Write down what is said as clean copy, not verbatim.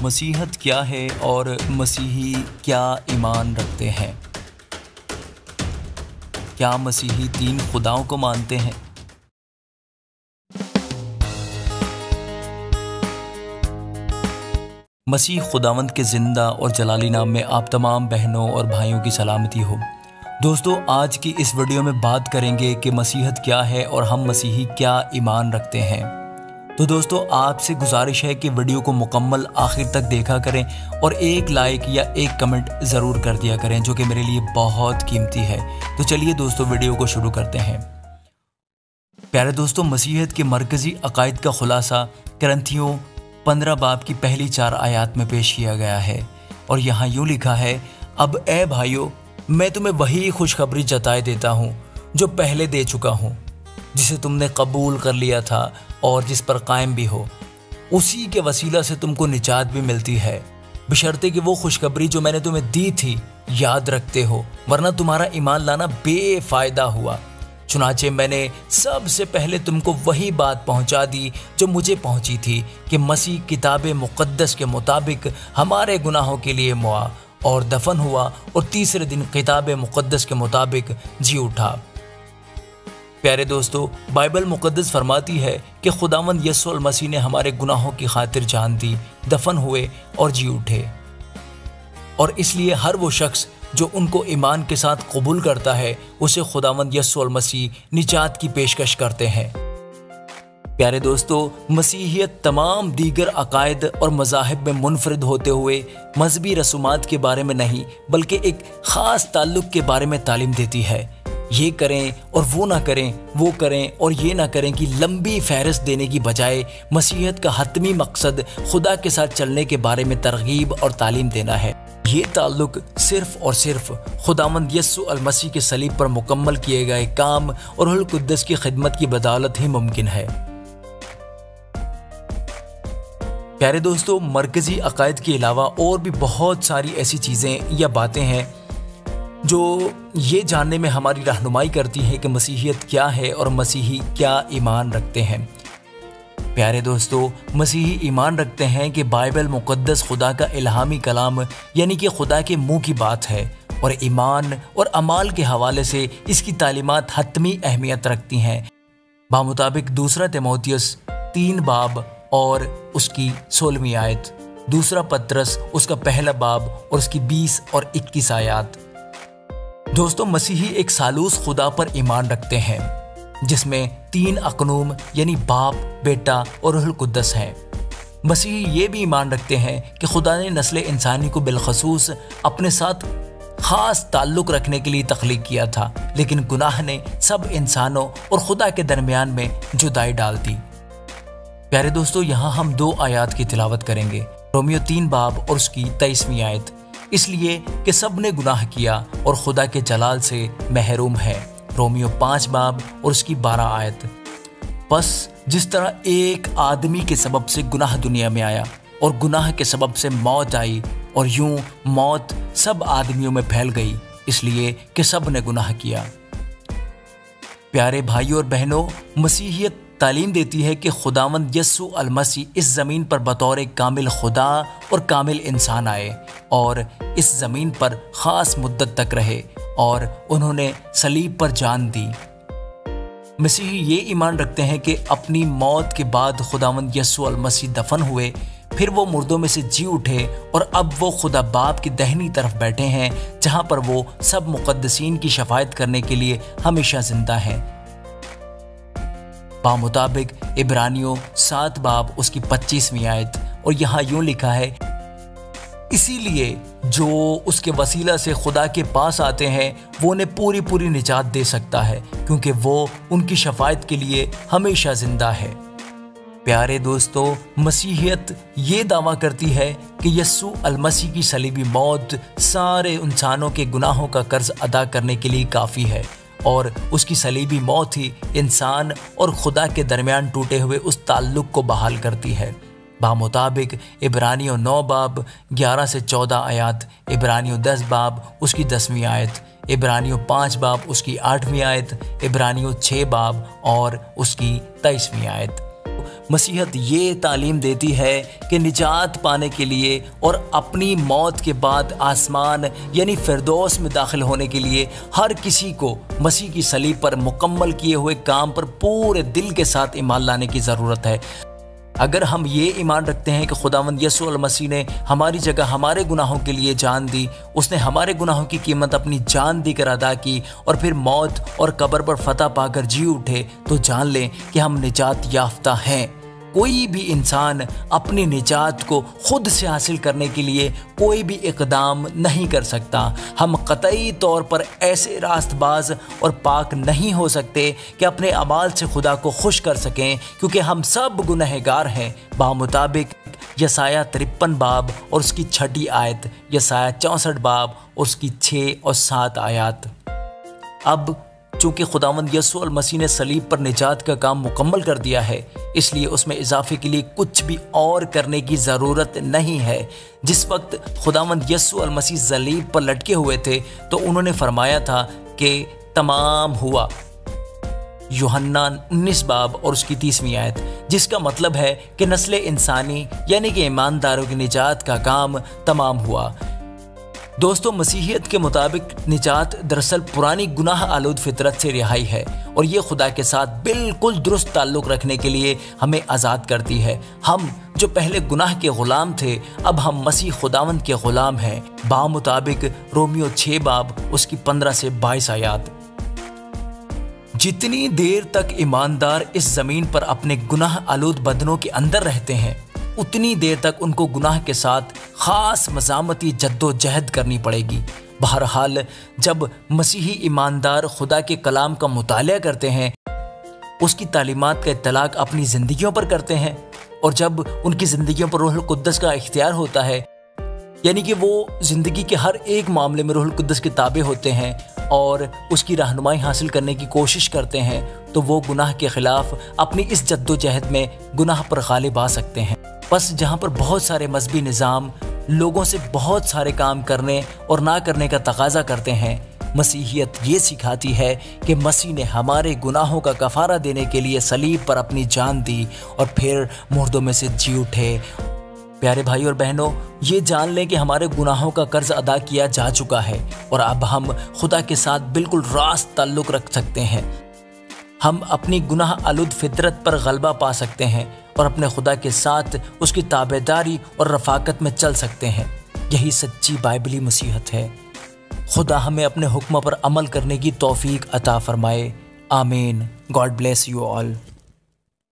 मसीहत क्या है और मसीही क्या ईमान रखते हैं? क्या मसीही 3 खुदाओं को मानते हैं? मसीह खुदावंद के ज़िंदा और जलाली नाम में आप तमाम बहनों और भाइयों की सलामती हो। दोस्तों, आज की इस वीडियो में बात करेंगे कि मसीहत क्या है और हम मसीही क्या ईमान रखते हैं। तो दोस्तों, आपसे गुजारिश है कि वीडियो को मुकम्मल आखिर तक देखा करें और एक लाइक या एक कमेंट ज़रूर कर दिया करें, जो कि मेरे लिए बहुत कीमती है। तो चलिए दोस्तों, वीडियो को शुरू करते हैं। प्यारे दोस्तों, मसीहत के मरकज़ी अकायद का खुलासा करंथियों 15 बाब की पहली 4 आयात में पेश किया गया है और यहाँ यूँ लिखा है, अब ए भाइयों, मैं तुम्हें वही खुशखबरी जताए देता हूँ जो पहले दे चुका हूँ, जिसे तुमने कबूल कर लिया था और जिस पर कायम भी हो। उसी के वसीला से तुमको निजात भी मिलती है, बशर्ते कि वो खुशखबरी जो मैंने तुम्हें दी थी याद रखते हो, वरना तुम्हारा ईमान लाना बेफायदा हुआ। चुनाचे मैंने सबसे पहले तुमको वही बात पहुंचा दी जो मुझे पहुंची थी, कि मसीह किताब मुक़द्दस के मुताबिक हमारे गुनाहों के लिए मुआ और दफन हुआ और तीसरे दिन किताब मुक़द्दस के मुताबिक जी उठा। प्यारे दोस्तों, बाइबल मुक़द्दस फरमाती है कि खुदावंद यीशु मसीह ने हमारे गुनाहों की खातिर जान दी, दफन हुए और जी उठे, और इसलिए हर वो शख्स जो उनको ईमान के साथ कबूल करता है, उसे खुदावंद यीशु मसीह निजात की पेशकश करते हैं। प्यारे दोस्तों, मसीहियत तमाम दीगर अकायद और मज़ाहिब में मुनफरिद होते हुए मजहबी रसूमात के बारे में नहीं, बल्कि एक ख़ास ताल्लुक़ के बारे में तालीम देती है। ये करें और वो ना करें, वो करें और ये ना करें की लंबी फहरिस्त देने की बजाय मसीहत का हतमी मकसद खुदा के साथ चलने के बारे में तरगीब और तालीम देना है। ये ताल्लुक सिर्फ और सिर्फ खुदावंद यीशु मसीह के सलीब पर मुकम्मल किए गए काम और रूहुल कुद्दस की खिदमत की बदौलत ही मुमकिन है। प्यारे दोस्तों, मरकज़ी अकायद के अलावा और भी बहुत सारी ऐसी चीज़ें या बातें हैं जो ये जानने में हमारी रहनुमाई करती हैं कि मसीहियत क्या है और मसीही क्या ईमान रखते हैं। प्यारे दोस्तों, मसीही ईमान रखते हैं कि बाइबल मुक़द्दस खुदा का इल्हामी कलाम, यानी कि खुदा के मुंह की बात है, और ईमान और अमाल के हवाले से इसकी तालीमात हतमी अहमियत रखती हैं। बामुताबिक 2 तीमुथियुस 3 बाब और उसकी 16वीं आयत, 2 पतरस उसका 1 बाब और उसकी 20 और 21 आयत। दोस्तों, मसीही एक सालूस खुदा पर ईमान रखते हैं, जिसमें 3 अकनूम यानी बाप, बेटा और रूहुल कुद्दस हैं। मसीही ये भी ईमान रखते हैं कि खुदा ने नस्ल इंसानी को बिलखसूस अपने साथ ख़ास ताल्लुक़ रखने के लिए तख्लीक किया था, लेकिन गुनाह ने सब इंसानों और खुदा के दरमियान में जुदाई डाल दी। प्यारे दोस्तों, यहाँ हम 2 आयात की तिलावत करेंगे। रोमियो 3 बाब और उसकी 23वीं आयत, इसलिए कि सब ने गुनाह किया और खुदा के जलाल से महरूम है। रोमियो 5 बाब और उसकी 12 आयत। बस जिस तरह एक आदमी के सबब से गुनाह दुनिया में आया और गुनाह के सबब से मौत आई, और यूं मौत सब आदमियों में फैल गई, इसलिए कि सब ने गुनाह किया। प्यारे भाइयों और बहनों, मसीहियत तालीम देती है कि खुदावंद यीशु मसीह इस ज़मीन पर बतौर कामिल खुदा और कामिल इंसान आए और इस ज़मीन पर ख़ास मुद्दत तक रहे और उन्होंने सलीब पर जान दी। मसीही ये ईमान रखते हैं कि अपनी मौत के बाद खुदावंद यीशु मसीह दफन हुए, फिर वो मुर्दों में से जी उठे और अब वो खुदा बाप की दाहिनी तरफ बैठे हैं, जहाँ पर वो सब मुक़द्दसीन की शफायत करने के लिए हमेशा जिंदा हैं। बामुताबिक इब्रानियों 7 बाब उसकी 25वीं आयत, और यहाँ यूँ लिखा है, इसीलिए जो उसके वसीला से खुदा के पास आते हैं वो उन्हें पूरी पूरी निजात दे सकता है, क्योंकि वो उनकी शफायत के लिए हमेशा जिंदा है। प्यारे दोस्तों, मसीहियत ये दावा करती है कि यीशु मसीह की सलीबी मौत सारे इंसानों के गुनाहों का कर्ज अदा करने के लिए काफ़ी है, और उसकी सलीबी मौत ही इंसान और खुदा के दरमियान टूटे हुए उस ताल्लुक़ को बहाल करती है। बामुताबिक इब्रानियों 9 बाब 11 से 14 आयत, इब्रानियों 10 बाब उसकी 10वीं आयत, इब्रानियों 5 बाब उसकी 8वीं आयत, इब्रानियों 6 बाब और उसकी 23वीं आयत। मसीहत ये तालीम देती है कि निजात पाने के लिए और अपनी मौत के बाद आसमान यानी फिरदौस में दाखिल होने के लिए हर किसी को मसीह की सलीब पर मुकम्मल किए हुए काम पर पूरे दिल के साथ ईमान लाने की ज़रूरत है। अगर हम ये ईमान रखते हैं कि खुदावंद यीशु अल मसीह ने हमारी जगह हमारे गुनाहों के लिए जान दी, उसने हमारे गुनाहों की कीमत अपनी जान देकर अदा की और फिर मौत और कब्र पर फतह पाकर जी उठे, तो जान लें कि हम निजात याफ्ता हैं। कोई भी इंसान अपनी निजात को खुद से हासिल करने के लिए कोई भी इक़दाम नहीं कर सकता। हम कतई तौर पर ऐसे रास्तबाज और पाक नहीं हो सकते कि अपने अमाल से खुदा को खुश कर सकें, क्योंकि हम सब गुनहगार हैं। बामुताबिक यसाया 53 बाब और उसकी 6 आयत, यसाया 64 बाब और उसकी 6 और 7 आयत। अब चूँकि खुदावंद यीशु अल मसीह ने सलीब पर निजात का काम मुकम्मल कर दिया है, इसलिए उसमें इजाफे के लिए कुछ भी और करने की ज़रूरत नहीं है। जिस वक्त खुदावंद यीशु अल मसीह सलीब पर लटके हुए थे तो उन्होंने फरमाया था कि तमाम हुआ, यूहन्ना 19 बाब और उसकी 30वीं आयत, जिसका मतलब है कि नस्ल इंसानी यानी कि ईमानदारों की निजात का काम तमाम हुआ। दोस्तों, मसीहियत के मुताबिक निजात दरअसल पुरानी गुनाह आलूद फितरत से रिहाई है और ये खुदा के साथ बिल्कुल दुरुस्त ताल्लुक़ रखने के लिए हमें आज़ाद करती है। हम जो पहले गुनाह के ग़ुलाम थे, अब हम मसीह खुदावंद के ग़ुलाम हैं, बामुताबिक रोमियो 6 बाब उसकी 15 से 22 आयत। जितनी देर तक ईमानदार इस ज़मीन पर अपने गुनाह आलूद बदनों के अंदर रहते हैं, उतनी देर तक उनको गुनाह के साथ ख़ास मज़ामती जद्दोजहद करनी पड़ेगी। बहरहाल, जब मसीही ईमानदार खुदा के कलाम का मुतालिया करते हैं, उसकी तालीमात का इत्तलाक़ अपनी ज़िंदगियों पर करते हैं, और जब उनकी ज़िंदगियों पर रूहुल कुद्दस का इख्तियार होता है, यानी कि वो ज़िंदगी के हर एक मामले में रूहुल कुद्दस के ताबे होते हैं और उसकी रहनुमाई हासिल करने की कोशिश करते हैं, तो वो गुनाह के ख़िलाफ़ अपनी इस जद्दोजहद में गुनाह पर गालिब आ सकते हैं। बस जहाँ पर बहुत सारे मजहबी निज़ाम लोगों से बहुत सारे काम करने और ना करने का तकाजा करते हैं, मसीहियत ये सिखाती है कि मसीह ने हमारे गुनाहों का कफ़ारा देने के लिए सलीब पर अपनी जान दी और फिर मुर्दों में से जी उठे। प्यारे भाई और बहनों, ये जान लें कि हमारे गुनाहों का कर्ज अदा किया जा चुका है और अब हम खुदा के साथ बिल्कुल रास्त ताल्लुक़ रख सकते हैं। हम अपनी गुनाह आलूद फितरत पर गलबा पा सकते हैं और अपने खुदा के साथ उसकी ताबेदारी और रफ़ाकत में चल सकते हैं। यही सच्ची बाइबली मसीहत है। खुदा हमें अपने हुक्म पर अमल करने की तौफीक अता फरमाए। आमीन। God bless you all.